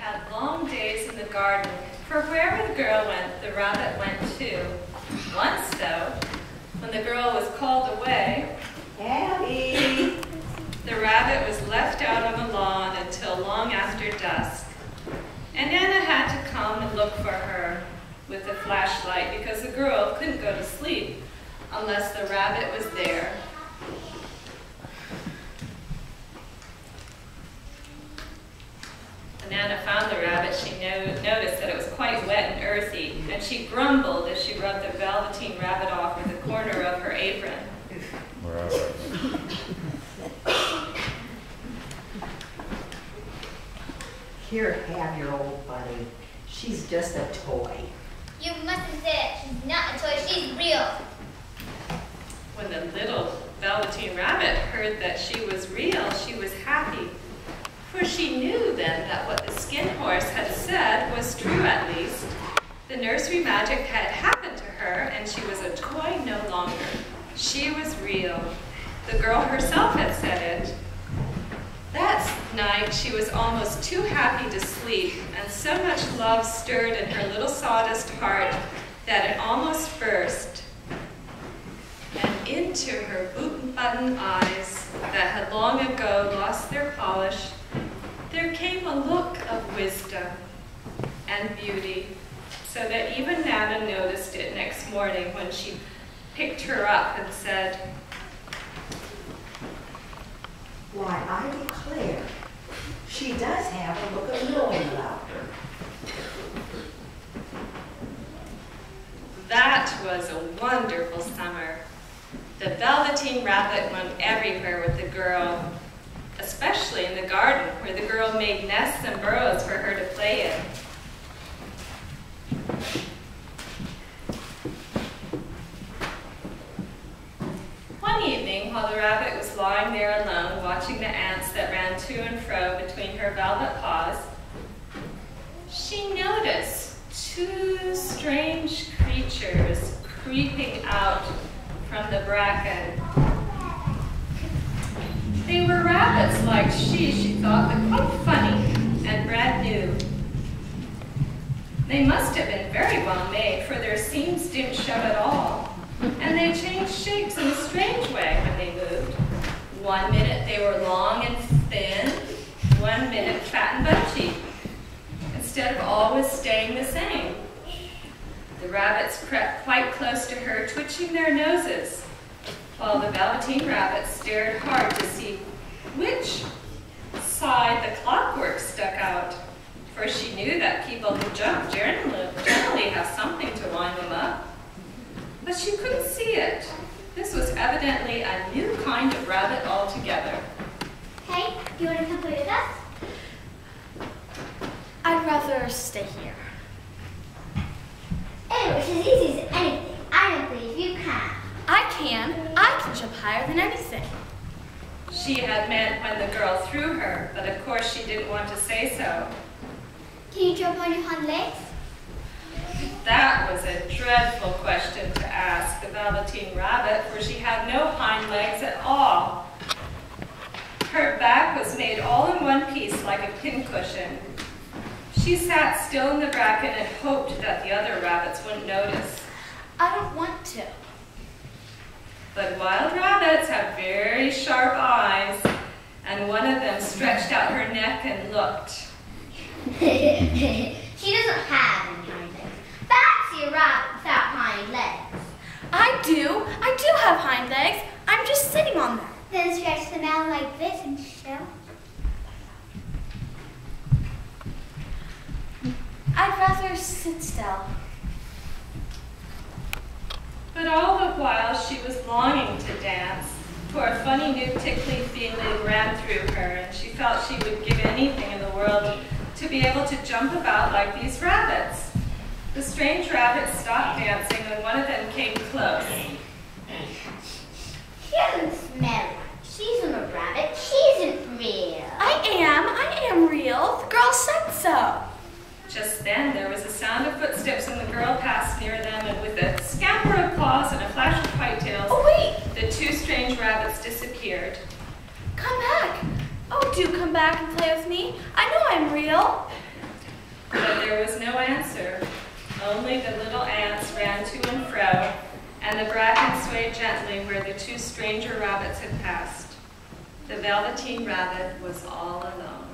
had long days in the garden, for wherever the girl went, the rabbit went too. Once, though, when the girl was called away, Abby! The rabbit was left out on the lawn until long after dusk. And Nana had to come and look for her with a flashlight because the girl couldn't go to sleep unless the rabbit was there. When Nana found the rabbit, she noticed that it was quite wet and earthy, and she grumbled as she rubbed the Velveteen Rabbit off with the corner of her apron. Here, have your old buddy. She's just a toy. You must have said she's not a toy, she's real. When the little Velveteen Rabbit heard that she was real, she was happy. For she knew then that what the skin horse had said was true at least. The nursery magic had happened to her, and she was a toy no longer. She was real. The girl herself had said it. That night, she was almost too happy to sleep, and so much love stirred in her little sawdust heart that it almost burst. And into her boot-button eyes that had long ago lost their polish, there came a look of wisdom and beauty, so that even Nana noticed it next morning when she picked her up and said, Why, I declare, she does have a look of knowing about her. That was a wonderful summer. The Velveteen Rabbit went everywhere with the girl, especially in the garden, where the girl made nests and burrows for her to play in. One evening, while the rabbit was lying there alone, watching the ants that ran to and fro between her velvet paws, she noticed two strange creatures creeping out from the bracken. They were rabbits like she thought, but quite funny and brand new. They must have been very well made, for their seams didn't show at all, and they changed shapes in a strange way when they moved. One minute they were long and thin, one minute fat and bunchy, instead of always staying the same. The rabbits crept quite close to her, twitching their noses, while the Velveteen Rabbit stared hard to see which side the clockwork stuck out, for she knew that people who jump generally have something to wind them up. But she couldn't see it. This was evidently a new kind of rabbit altogether. Hey, do you want to come play with us? I'd rather stay here. It was as easy as anything. I don't believe you can. I can jump higher than anything. She had meant when the girl threw her, but of course she didn't want to say so. Can you jump on your hind legs? That was a dreadful question to ask the Velveteen Rabbit, for she had no hind legs at all. Her back was made all in one piece like a pincushion. She sat still in the bracken and hoped that the other rabbits wouldn't notice. I don't want to. But wild rabbits have very sharp eyes, and one of them stretched out her neck and looked. She doesn't have any hind legs. Fancy a rabbit without hind legs. I do have hind legs. I'm just sitting on them. Then stretch them out like this and show. I'd rather sit still. But all the while she was longing to dance, for a funny new tickly feeling ran through her, and she felt she would give anything in the world to be able to jump about like these rabbits. The strange rabbits stopped dancing when one of them came close. She doesn't smell right. She isn't a rabbit. She isn't real. I am real. The girl said so. Just then there was a sound of footsteps and the girl passed near them, and with a scamper of claws and a flash of white tails, Oh, wait! the two strange rabbits disappeared. Come back. Oh, do come back and play with me. I know I'm real. there was no answer. Only the little ants ran to and fro, and the bracken swayed gently where the two stranger rabbits had passed. The Velveteen Rabbit was all alone.